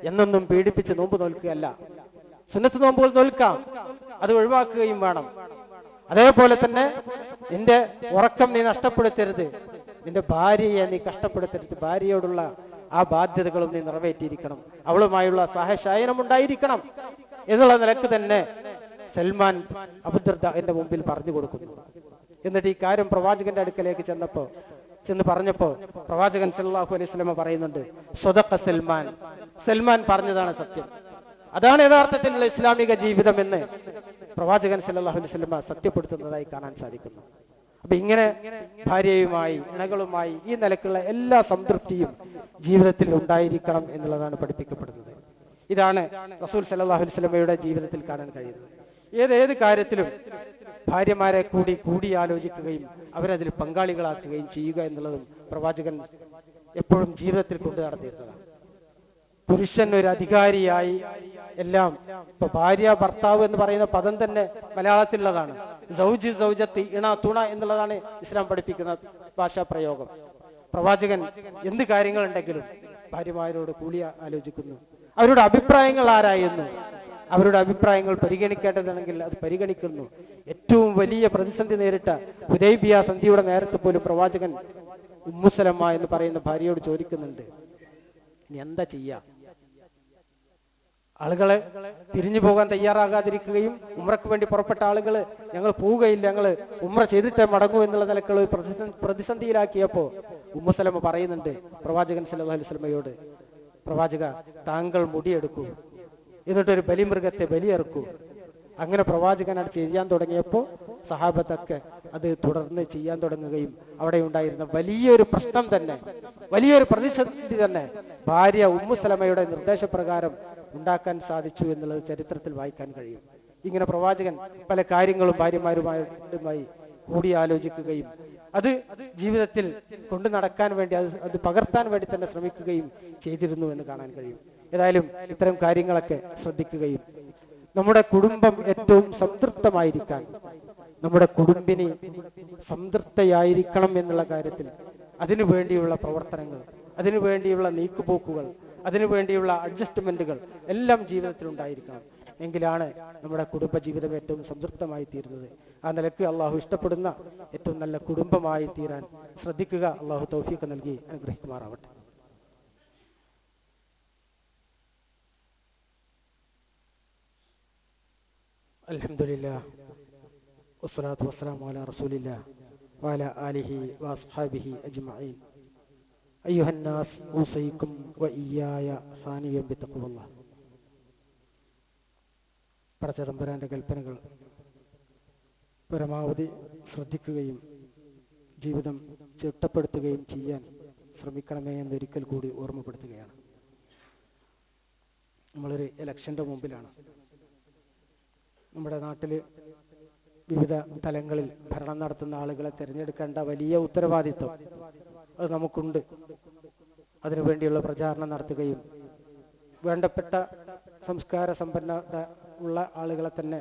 എന്നൊന്നും പീഡിപ്പിച്ച് നോമ്പ് നോൽക്കുകയല്ല. സുന്നത്ത് നോമ്പുകൾ നോൽക്കാം, അത് ഒഴിവാക്കുകയും വേണം. അതേപോലെ തന്നെ നിന്റെ ഉറക്കം നീ നഷ്ടപ്പെടുത്തരുത്, നിന്റെ ഭാര്യയെ നീ കഷ്ടപ്പെടുത്തരുത്. ഭാര്യയോടുള്ള ആ ബാധ്യതകളും നീ നിറവേറ്റിയിരിക്കണം. അവളുമായുള്ള സഹശയനം ഉണ്ടായിരിക്കണം എന്നുള്ള നിലക്ക് തന്നെ സൽമാൻ അബൂദർദാന്റെ മുമ്പിൽ പറഞ്ഞു കൊടുക്കുന്നു. എന്നിട്ട് ഈ കാര്യം പ്രവാചകന്റെ അടുക്കലേക്ക് ചെന്ന് പറഞ്ഞപ്പോ പ്രവാചകൻ സല്ലല്ലാഹു അലൈഹി വസല്ലം പറയുന്നുണ്ട്, സ്വദഖ സൽമാൻ. സൽമാൻ പറഞ്ഞതാണ് സത്യം. അതാണ് യഥാർത്ഥത്തിലുള്ള ഇസ്ലാമിക ജീവിതം എന്ന് പ്രവാചകൻ സല്ലല്ലാഹു അലൈഹി വസല്ലം സത്യപ്പെടുത്തുന്നതായി കാണാൻ സാധിക്കുന്നു. അപ്പൊ ഇങ്ങനെ ഭാര്യയുമായി, ഇണകളുമായി ഈ നിലക്കുള്ള എല്ലാ സംതൃപ്തിയും ജീവിതത്തിൽ ഉണ്ടായിരിക്കണം എന്നുള്ളതാണ് പഠിപ്പിക്കപ്പെടുന്നത്. ഇതാണ് റസൂൽ സല്ലല്ലാഹു അലൈഹി വസല്ലമയുടെ ജീവിതത്തിൽ കാണാൻ കഴിയുന്നത്. ഏത് കാര്യത്തിലും ഭാര്യമാരെ കൂടി ആലോചിക്കുകയും അവരതിൽ പങ്കാളികളാക്കുകയും ചെയ്യുക എന്നുള്ളതും പ്രവാചകൻ എപ്പോഴും ജീവിതത്തിൽ കൊണ്ടു നടത്തിയിരുന്നതാണ്. പുരുഷൻ ഒരു അധികാരിയായി എല്ലാം, ഇപ്പൊ ഭാര്യ ഭർത്താവ് എന്ന് പറയുന്ന പദം തന്നെ മലയാളത്തിലുള്ളതാണ്. സൗജ് സൗജത്ത്, ഇണ തുണ എന്നുള്ളതാണ് ഇസ്ലാം പഠിപ്പിക്കുന്ന ഭാഷാ പ്രയോഗം. പ്രവാചകൻ എന്ത് കാര്യങ്ങളുണ്ടെങ്കിലും ഭാര്യമാരോട് കൂടി ആലോചിക്കുന്നു. അവരുടെ അഭിപ്രായങ്ങൾ ആരായുന്നു, അവരുടെ അഭിപ്രായങ്ങൾ പരിഗണിക്കേണ്ടതാണെങ്കിൽ അത് പരിഗണിക്കുന്നു. ഏറ്റവും വലിയ പ്രതിസന്ധി നേരിട്ട ഹുദൈബിയ സന്ധിയുടെ നേരത്തെ പോലും പ്രവാചകൻ ഉമ്മു സലമ എന്ന് പറയുന്ന ഭാര്യയോട് ചോദിക്കുന്നുണ്ട്, ഇനി എന്താ ചെയ്യാ? ആളുകളെ തിരിഞ്ഞു പോകാൻ തയ്യാറാകാതിരിക്കുകയും ഉംറയ്ക്ക് വേണ്ടി പുറപ്പെട്ട ആളുകൾ ഞങ്ങൾ പോവുകയില്ല, ഞങ്ങൾ ഉംറ ചെയ്തിട്ടേ മടങ്ങൂ എന്നുള്ള നിലക്കുള്ള പ്രതിസന്ധിയിലാക്കിയപ്പോ ഉമ്മു സലമ പറയുന്നുണ്ട് പ്രവാചകൻ സല്ലല്ലാഹു അലൈഹി വസല്ലമയോട്, പ്രവാചക, താങ്കൾ മുടിയെടുക്കൂ, എന്നിട്ടൊരു ബലിമൃഗത്തെ ബലിയെറുക്കൂ. അങ്ങനെ പ്രവാചകൻ അത് ചെയ്യാൻ തുടങ്ങിയപ്പോൾ സഹാബത്തൊക്കെ അത് തുടർന്ന് ചെയ്യാൻ തുടങ്ങുകയും അവിടെ ഉണ്ടായിരുന്ന വലിയൊരു പ്രശ്നം തന്നെ, വലിയൊരു പ്രതിസന്ധി തന്നെ ഭാര്യ ഉമ്മു സലമയുടെ നിർദ്ദേശപ്രകാരം ഉണ്ടാക്കാൻ സാധിച്ചു എന്നുള്ളത് ചരിത്രത്തിൽ വായിക്കാൻ കഴിയും. ഇങ്ങനെ പ്രവാചകൻ പല കാര്യങ്ങളും ഭാര്യമാരുമായി കൂടിയാലോചിക്കുകയും അത് ജീവിതത്തിൽ കൊണ്ടു നടക്കാൻ വേണ്ടി അത് പകർത്താൻ വേണ്ടി തന്നെ ശ്രമിക്കുകയും ചെയ്തിരുന്നു എന്ന് കാണാൻ കഴിയും. ഏതായാലും ഇത്തരം കാര്യങ്ങളൊക്കെ ശ്രദ്ധിക്കുകയും നമ്മുടെ കുടുംബം ഏറ്റവും സംതൃപ്തമായിരിക്കാൻ, നമ്മുടെ കുടുംബിനി സംതൃപ്തയായിരിക്കണം എന്നുള്ള കാര്യത്തിൽ അതിനു വേണ്ടിയുള്ള പ്രവർത്തനങ്ങൾ, അതിനു വേണ്ടിയുള്ള നീക്കുപോക്കുകൾ, അതിനു വേണ്ടിയുള്ള അഡ്ജസ്റ്റ്മെന്റുകൾ എല്ലാം ജീവിതത്തിൽ ഉണ്ടായിരിക്കണം. എങ്കിലാണ് നമ്മുടെ കുടുംബജീവിതം ഏറ്റവും സംതൃപ്തമായി തീരുന്നത്. ആ നിലയ്ക്ക് അള്ളാഹു ഇഷ്ടപ്പെടുന്ന ഏറ്റവും നല്ല കുടുംബമായി തീരാൻ ശ്രദ്ധിക്കുക. അള്ളാഹു തൗഫീഖ് നൽകി അനുഗ്രഹിക്കുമാറാവട്ടെ. അൽഹംദുലില്ലാഹ് വസ്സലാത്തു വസ്സലാമു അലാ റസൂലില്ലാഹ് വഅലാ ആലിഹി വഅസ്ഹാബിഹി അജ്മഈൻ. അയ്യുഹന്നാസ് ഊസീകും വഇയ്യായ സാനിയം ബിത്തഖ്വല്ലാഹ്. പടച്ചതമ്പുരാന്റെ കൽപ്പനകൾ പരമാവധി ശ്രദ്ധിക്കുകയും ജീവിതം ചിട്ടപ്പെടുത്തുകയും ചെയ്യാൻ ശ്രമിക്കണമേ എന്നൊരിക്കൽ കൂടി ഓർമ്മപ്പെടുത്തുകയാണ്. നമ്മളൊരു ഇലക്ഷന്റെ മുമ്പിലാണ്. നമ്മുടെ നാട്ടിൽ വിവിധ തലങ്ങളിൽ ഭരണം നടത്തുന്ന ആളുകളെ തിരഞ്ഞെടുക്കേണ്ട വലിയ ഉത്തരവാദിത്വം അത് നമുക്കുണ്ട്. അതിനുവേണ്ടിയുള്ള പ്രചാരണം നടത്തുകയും വേണ്ടപ്പെട്ട സംസ്കാര സമ്പന്നത ഉള്ള ആളുകളെ തന്നെ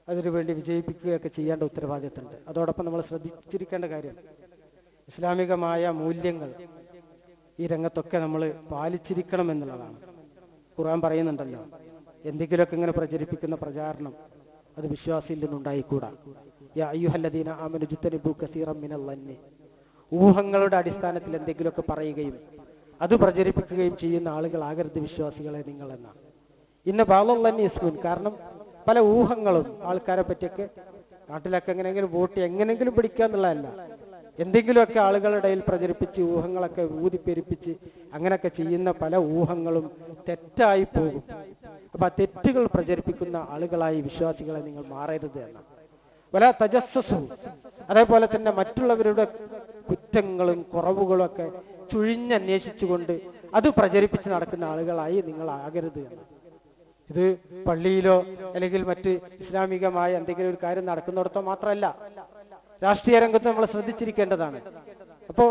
അതിനുവേണ്ടി വിജയിപ്പിക്കുകയൊക്കെ ചെയ്യേണ്ട ഉത്തരവാദിത്തമുണ്ട്. അതോടൊപ്പം നമ്മൾ ശ്രദ്ധിച്ചിരിക്കേണ്ട കാര്യം ഇസ്ലാമികമായ മൂല്യങ്ങൾ ഈ രംഗത്തൊക്കെ നമ്മൾ പാലിച്ചിരിക്കണം എന്നുള്ളതാണ്. ഖുർആൻ പറയുന്നുണ്ടല്ലോ, എന്തെങ്കിലുമൊക്കെ ഇങ്ങനെ പ്രചരിപ്പിക്കുന്ന പ്രചാരണം അത് വിശ്വാസിയിൽ നിന്നുണ്ടായിക്കൂടാ. യാ അയ്യുഹല്ലദീന ആമനു ജ്തനിബൂ കസീറൻ മിനൽ ലന്നി. ഊഹങ്ങളുടെ അടിസ്ഥാനത്തിൽ എന്തെങ്കിലുമൊക്കെ പറയുകയും അത് പ്രചരിപ്പിക്കുകയും ചെയ്യുന്ന ആളുകളാകരുത് വിശ്വാസികളെ നിങ്ങളെന്നാണ്. ഇന്ന ബാലല്ലന്നി ഇസ്മുൻ. കാരണം പല ഊഹങ്ങളും ആൾക്കാരെ പറ്റിയൊക്കെ നാട്ടിലൊക്കെ എങ്ങനെയെങ്കിലും വോട്ട് എങ്ങനെയെങ്കിലും പിടിക്കുക എന്നുള്ളതല്ല, എന്തെങ്കിലുമൊക്കെ ആളുകളുടെ ഇടയിൽ പ്രചരിപ്പിച്ച് ഊഹങ്ങളൊക്കെ ഊതിപ്പെരിപ്പിച്ച് അങ്ങനെയൊക്കെ ചെയ്യുന്ന പല ഊഹങ്ങളും തെറ്റായി പോകും. അപ്പൊ ആ തെറ്റുകൾ പ്രചരിപ്പിക്കുന്ന ആളുകളായി വിശ്വാസികളെ നിങ്ങൾ മാറരുത് എന്നാണ്. വല തജസ്സസു. അതേപോലെ തന്നെ മറ്റുള്ളവരുടെ കുറ്റങ്ങളും കുറവുകളും ഒക്കെ ചുഴിഞ്ഞന്വേഷിച്ചുകൊണ്ട് അത് പ്രചരിപ്പിച്ച് നടക്കുന്ന ആളുകളായി നിങ്ങൾ ആകരുത് എന്ന്. ഇത് പള്ളിയിലോ അല്ലെങ്കിൽ മറ്റ് ഇസ്ലാമികമായ എന്തെങ്കിലും ഒരു കാര്യം നടക്കുന്നിടത്തോ മാത്രമല്ല, രാഷ്ട്രീയ രംഗത്ത് നമ്മൾ ശ്രദ്ധിച്ചിരിക്കേണ്ടതാണ്. അപ്പോൾ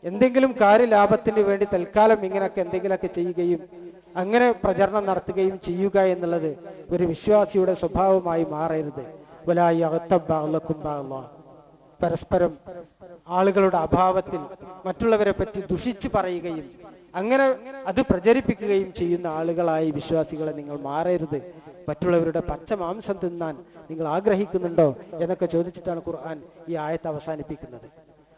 എന്തെങ്കിലും കാര്യലാഭത്തിന് വേണ്ടി തൽക്കാലം ഇങ്ങനെയൊക്കെ എന്തെങ്കിലുമൊക്കെ ചെയ്യുകയും അങ്ങനെ പ്രചരണം നടത്തുകയും ചെയ്യുക എന്നുള്ളത് ഒരു വിശ്വാസിയുടെ സ്വഭാവമായി മാറരുത്. വലാ യഗ്തബ് ബഅ്ദുക്കും ബഅ്ദാ. പരസ്പരം ആളുകളുടെ അഭാവത്തിൽ മറ്റുള്ളവരെ പറ്റി ദുഷിച്ചു പറയുകയും അങ്ങനെ അത് പ്രചരിപ്പിക്കുകയും ചെയ്യുന്ന ആളുകളായി വിശ്വാസികളെ നിങ്ങൾ മാറരുത്. മറ്റുള്ളവരുടെ പച്ച മാംസം തിന്നാൻ നിങ്ങൾ ആഗ്രഹിക്കുന്നുണ്ടോ എന്നൊക്കെ ചോദിച്ചിട്ടാണ് ഖുർആൻ ഈ ആയത്ത് അവസാനിപ്പിക്കുന്നത്.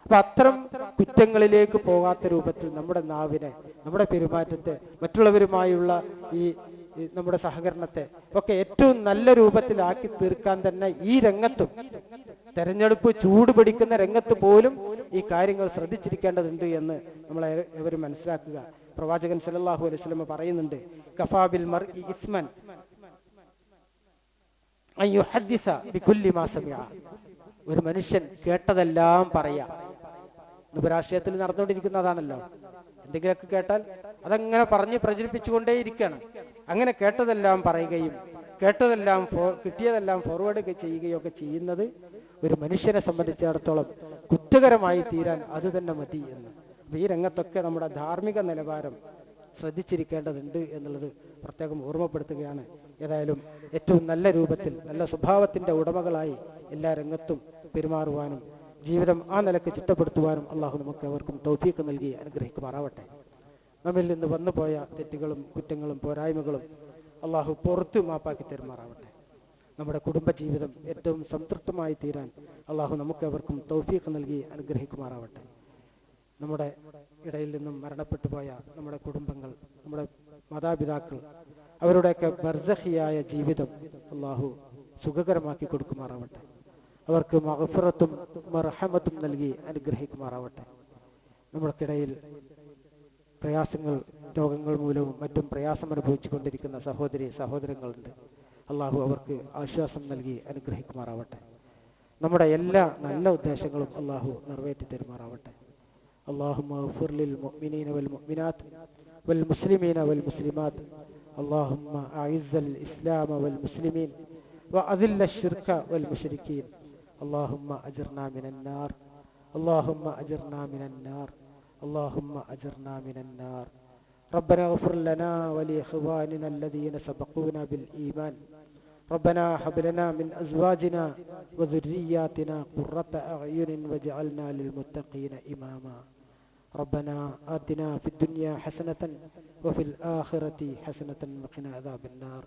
അപ്പൊ അത്തരം കുറ്റങ്ങളിലേക്ക് പോകാത്ത രൂപത്തിൽ നമ്മുടെ നാവിനെ, നമ്മുടെ പെരുമാറ്റത്തെ, മറ്റുള്ളവരുമായുള്ള ഈ നമ്മുടെ സഹകരണത്തെ ഒക്കെ ഏറ്റവും നല്ല രൂപത്തിലാക്കി തീർക്കാൻ തന്നെ ഈ രംഗത്തും, തെരഞ്ഞെടുപ്പ് ചൂട് പിടിക്കുന്ന രംഗത്ത് പോലും ഈ കാര്യങ്ങൾ ശ്രദ്ധിച്ചിരിക്കേണ്ടതുണ്ട് എന്ന് നമ്മൾ എവരും മനസ്സിലാക്കുക. പ്രവാചകൻ സല്ലല്ലാഹു അലൈഹി വസല്ലം പറയുന്നുണ്ട്, കഫാബിൽ മർഇ ഇസ്മൻ അൻ യുഹദ്ദിസ ബികുല്ലി മാ സമിഅ. ഒരു മനുഷ്യൻ കേട്ടതെല്ലാം പറയാ. ഇന്ന് രാഷ്ട്രീയത്തിൽ നടന്നുകൊണ്ടിരിക്കുന്നതാണല്ലോ, എന്തെങ്കിലുമൊക്കെ കേട്ടാൽ അതങ്ങനെ പറഞ്ഞ് പ്രചരിപ്പിച്ചുകൊണ്ടേയിരിക്കുകയാണ്. അങ്ങനെ കേട്ടതെല്ലാം പറയുകയും കേട്ടതെല്ലാം കിട്ടിയതെല്ലാം ഫോർവേഡ് ചെയ്യുകയും ഒക്കെ ചെയ്യുന്നത് ഒരു മനുഷ്യനെ സംബന്ധിച്ചിടത്തോളം കുറ്റകരമായി തീരാൻ അത് തന്നെ മതി എന്ന്. ഈ രംഗത്തൊക്കെ നമ്മുടെ ധാർമ്മിക നിലവാരം ശ്രദ്ധിച്ചിരിക്കേണ്ടതുണ്ട് എന്നുള്ളത് പ്രത്യേകം ഓർമ്മപ്പെടുത്തുകയാണ്. ഏതായാലും ഏറ്റവും നല്ല രൂപത്തിൽ നല്ല സ്വഭാവത്തിന്റെ ഉടമകളായി എല്ലാ രംഗത്തും പെരുമാറുവാനും ജീവിതം ആ നിലക്ക് ചിട്ടപ്പെടുത്തുവാനും അള്ളാഹു നമുക്ക് അവർക്കും തൗഫീഖ് നൽകി അനുഗ്രഹിക്കുമാറാവട്ടെ. നമ്മിൽ നിന്ന് വന്നുപോയ തെറ്റുകളും കുറ്റങ്ങളും പോരായ്മകളും അള്ളാഹു പുറത്തു മാപ്പാക്കി തരുമാറാവട്ടെ. നമ്മുടെ കുടുംബജീവിതം ഏറ്റവും സംതൃപ്തമായി തീരാൻ അള്ളാഹു നമുക്ക് അവർക്കും തൗഫീഖ് നൽകി അനുഗ്രഹിക്കുമാറാവട്ടെ. നമ്മുടെ ഇടയിൽ നിന്നും മരണപ്പെട്ടു പോയ നമ്മുടെ കുടുംബങ്ങൾ, നമ്മുടെ മാതാപിതാക്കൾ, അവരുടെയൊക്കെ ബർസഖിയായ ജീവിതം അള്ളാഹു സുഖകരമാക്കി കൊടുക്കുമാറാവട്ടെ. അവർക്ക് മഗ്ഫിറത്തും മർഹമത്തും നൽകി അനുഗ്രഹിക്കുമാറാവട്ടെ. നമ്മൾക്കിടയിൽ പ്രയാസങ്ങൾ, രോഗങ്ങൾ മൂലവും മറ്റും പ്രയാസം അനുഭവിച്ചു കൊണ്ടിരിക്കുന്ന സഹോദരങ്ങളുണ്ട്. അള്ളാഹു അവർക്ക് ആശ്വാസം നൽകി അനുഗ്രഹിക്കുമാറാവട്ടെ. നമ്മുടെ എല്ലാ നല്ല ഉദ്ദേശങ്ങളും അള്ളാഹു നിറവേറ്റി തരുമാറാവട്ടെ. اللهم اغفر للمؤمنين والمؤمنات والمسلمين والمسلمات. اللهم أعز الإسلام والمسلمين وأذل الشرك والمشركين. اللهم أجرنا من النار. اللهم أجرنا من النار. اللهم أجرنا من النار. ربنا اغفر لنا ولإخواننا الذين سبقونا بالإيمان. ربنا هب لنا من أزواجنا وذرياتنا قرة أعين واجعلنا للمتقين إماما. ربنا آتنا في الدنيا حسنة وفي الآخرة حسنة وقنا عذاب النار.